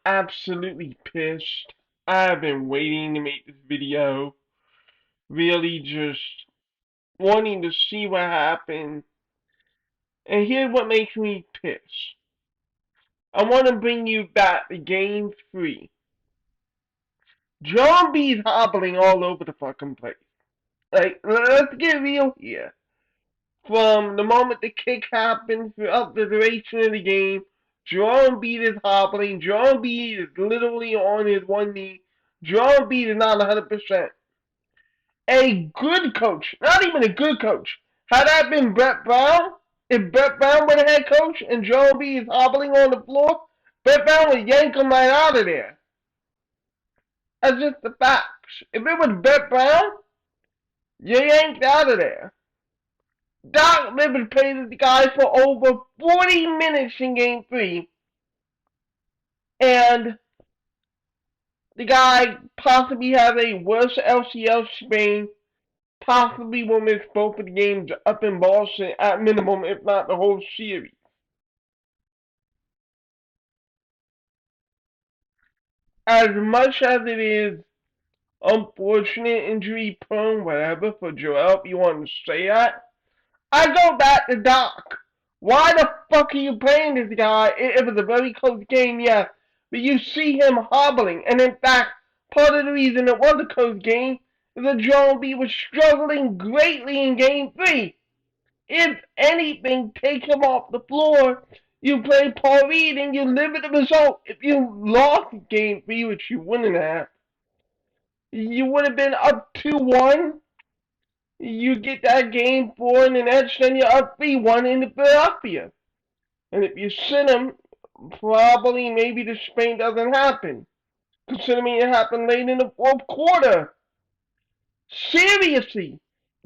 absolutely pissed. I've been waiting to make this video, really just wanting to see what happened. And here's what makes me pissed. I want to bring you back to game 3. John B's hobbling all over the fucking place. Like, let's get real here. From the moment the kick happens throughout the duration of the game, Joel Embiid is hobbling. Joel Embiid is literally on his one knee. Joel Embiid is not 100%. A good coach, not even a good coach. Had that been Brett Brown, if Brett Brown were the head coach and Joel Embiid is hobbling on the floor, Brett Brown would yank him right out of there. That's just the facts. If it was Brett Brown, you yanked out of there. Doc Rivers played the guy for over 40 minutes in game 3, and the guy possibly has a worse LCL sprain, possibly will miss both of the games up in Boston at minimum, if not the whole series. As much as it is unfortunate, injury prone, whatever, for Joel, if you want to say that, I go back to Doc. Why the fuck are you playing this guy? It was a very close game, yes. But you see him hobbling. And in fact, part of the reason it was a close game is that Joel B was struggling greatly in game 3. If anything, take him off the floor. You play Paul Reed and you live with the result. If you lost game 3, which you wouldn't have, you would have been up 2-1. You get that game 4 in the Nets, then you're up 3-1 in Philadelphia. And if you sit him, probably maybe the sprain doesn't happen. Considering it happened late in the fourth quarter. Seriously,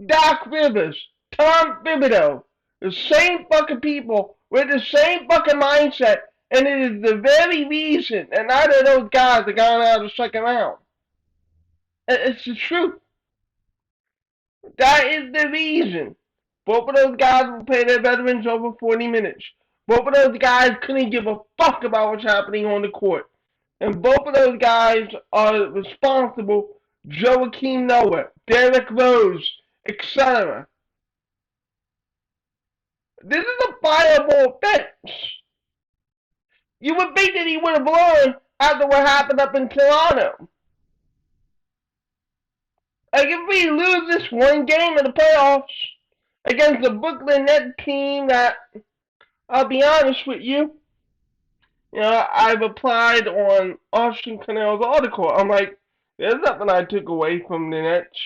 Doc Rivers, Tom Thibodeau, the same fucking people with the same fucking mindset, and it is the very reason that neither of those guys have gone out of the second round. It's the truth. That is the reason. Both of those guys will play their veterans over 40 minutes. Both of those guys couldn't give a fuck about what's happening on the court. And both of those guys are responsible. Joakim Noah, Derrick Rose, etc. This is a fireable offense. You would think that he would have learned after what happened up in Toronto. Like, if we lose this one game in the playoffs against the Brooklyn Nets team that, I'll be honest with you, I've applied on Austin Connell's article. I'm like, there's nothing I took away from the Nets.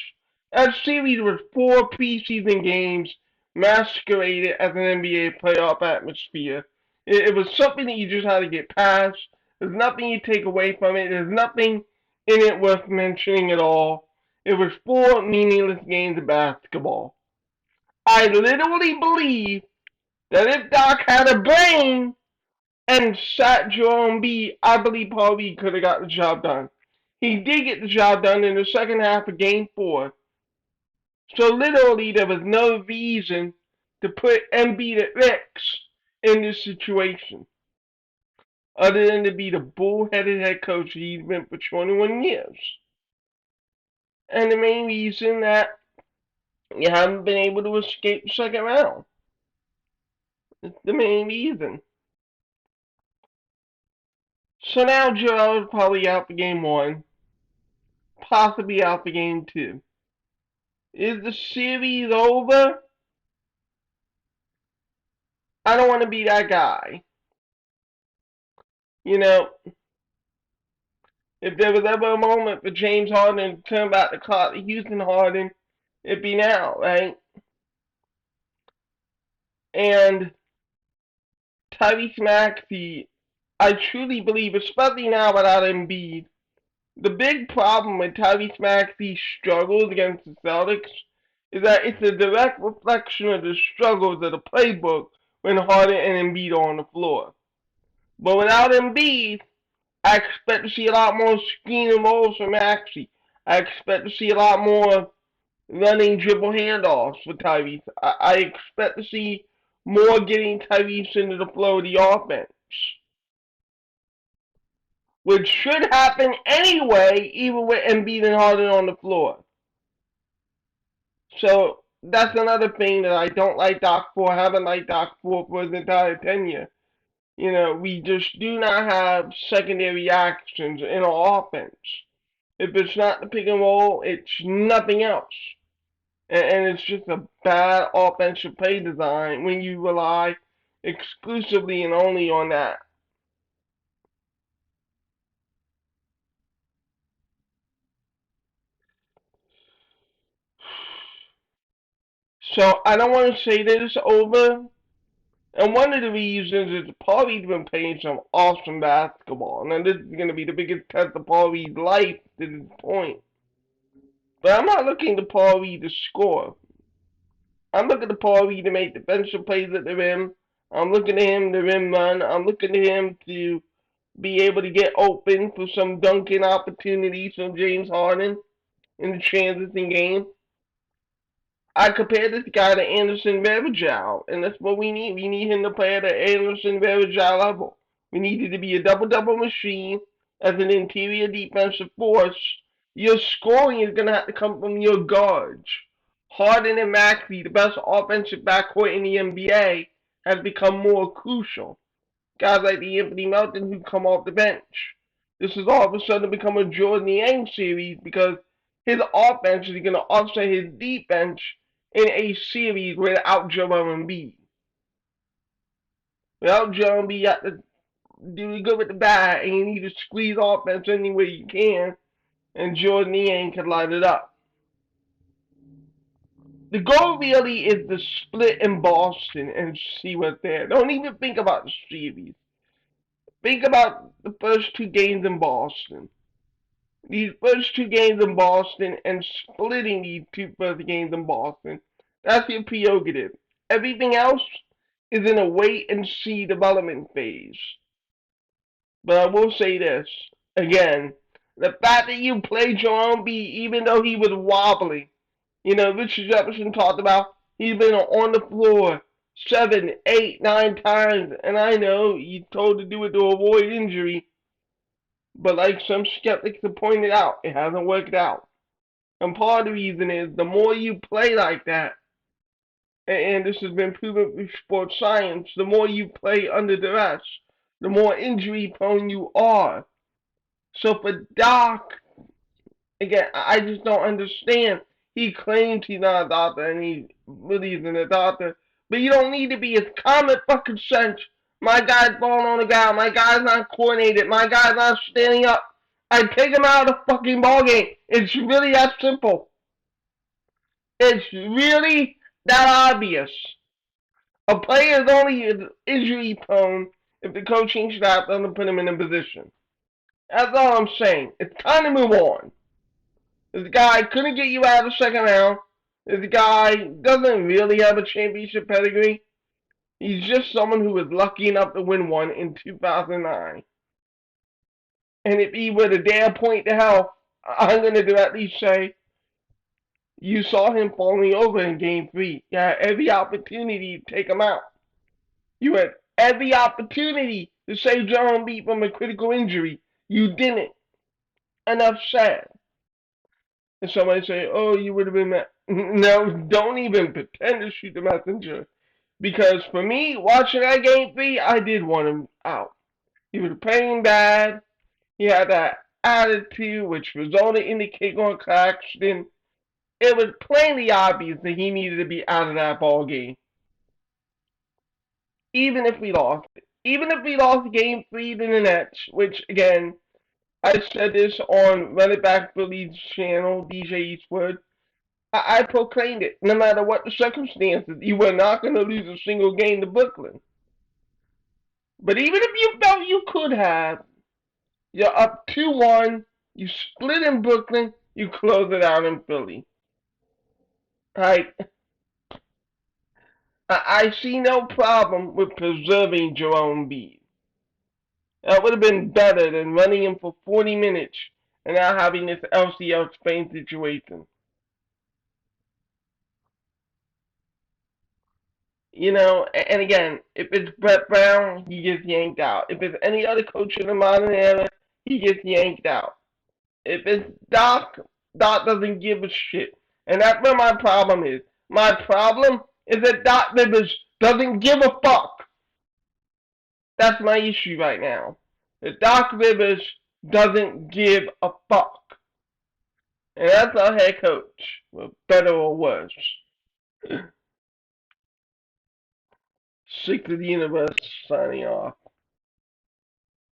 That series was 4 preseason games masqueraded as an NBA playoff atmosphere. It was something that you just had to get past. There's nothing you take away from it. There's nothing in it worth mentioning at all. It was 4 meaningless games of basketball. I literally believe that if Doc had a brain and sat Joel Embiid, I believe Paul Reed could have got the job done. He did get the job done in the second half of Game 4. So literally there was no reason to put Embiid at risk in this situation, other than to be the bullheaded head coach he's been for 21 years. And the main reason that you haven't been able to escape the second round. It's the main reason. So now Joel is probably out for game 1, possibly out for game 2. Is the series over? I don't want to be that guy. You know, if there was ever a moment for James Harden to turn back the clock to Houston Harden, it'd be now, right? And Tyrese Maxey, I truly believe, especially now without Embiid, the big problem with Tyrese Maxey's struggles against the Celtics is that it's a direct reflection of the struggles of the playbook when Harden and Embiid are on the floor. But without Embiid, I expect to see a lot more screen and rolls from Maxey. I expect to see a lot more running dribble handoffs for Tyrese. I expect to see more getting Tyrese into the flow of the offense. which should happen anyway, even with Embiid and Harden on the floor. So that's another thing that I don't like Doc for. I haven't liked Doc for his entire tenure. We just do not have secondary actions in our offense. If it's not the pick and roll, it's nothing else. And it's just a bad offensive play design when you rely exclusively and only on that. So I don't want to say that it's over. And one of the reasons is Paul Reed's been playing some awesome basketball. Now this is going to be the biggest test of Paul Reed's life to this point. But I'm not looking to Paul Reed to score. I'm looking to Paul Reed to make defensive plays at the rim. I'm looking at him to rim run. I'm looking at him to be able to get open for some dunking opportunities from James Harden in the transition game. I compared this guy to Anderson Varejao, and that's what we need. We need him to play at an Anderson Varejao level. We need him to be a double-double machine as an interior defensive force. Your scoring is going to have to come from your guards. Harden and Maxey, the best offensive backcourt in the NBA, has become more crucial. Guys like the Anthony Melton who come off the bench. This has all of a sudden become a Jordan Yang series because his offense is going to offset his defense in a series without Joel Embiid. Without Joel Embiid, you have to do good with the bat, and you need to squeeze offense any way you can, and Jordan Yang can light it up. The goal really is to split in Boston and see what's there. Don't even think about the series. Think about the first two games in Boston. These first two games in Boston and splitting these two first games in Boston. That's your prerogative. Everything else is in a wait and see development phase. But I will say this again: the fact that you played Joel Embiid, even though he was wobbling, Richard Jefferson talked about he's been on the floor 7, 8, 9 times, and I know he's told to do it to avoid injury. But like some skeptics have pointed out, it hasn't worked out. And part of the reason is the more you play like that, and this has been proven through sports science, the more you play under duress, the more injury prone you are. So for Doc, again, I just don't understand. He claims he's not a doctor and he really isn't a doctor. But you don't need to be. It's common fucking sense. My guy's falling on the ground. My guy's not coordinated. My guy's not standing up. I take him out of the fucking ballgame. It's really that simple. It's really that obvious. A player is only injury prone if the coaching staff doesn't put him in a position. That's all I'm saying. It's time to move on. This guy couldn't get you out of the second round. This guy doesn't really have a championship pedigree. He's just someone who was lucky enough to win one in 2009. And if he were to dare point to health, I'm going to at least say you saw him falling over in game 3. You had every opportunity to take him out. You had every opportunity to save Joel Embiid from a critical injury. You didn't. Enough said. And somebody say, oh, you would have been mad. No, don't even pretend to shoot the messenger. Because for me, watching that game 3, I did want him out. He was playing bad. He had that attitude which resulted in the kick on Claxton. It was plainly obvious that he needed to be out of that ball game. Even if we lost it. Even if we lost game 3 to the Nets, which again, I said this on Run It Back Philly's channel, DJ Eastwood. I proclaimed it. No matter what the circumstances, you were not going to lose a single game to Brooklyn. But even if you felt you could have, you're up 2-1, you split in Brooklyn, you close it out in Philly. Right? I see no problem with preserving Joel Embiid. That would have been better than running him for 40 minutes and now having this LCL Spain situation. And again, if it's Brett Brown, he gets yanked out. If it's any other coach in the modern era, he gets yanked out. If it's Doc, Doc doesn't give a shit. And that's where my problem is. My problem is that Doc Rivers doesn't give a fuck. That's my issue right now. That Doc Rivers doesn't give a fuck. And that's our head coach, better or worse. Sick of the universe signing off.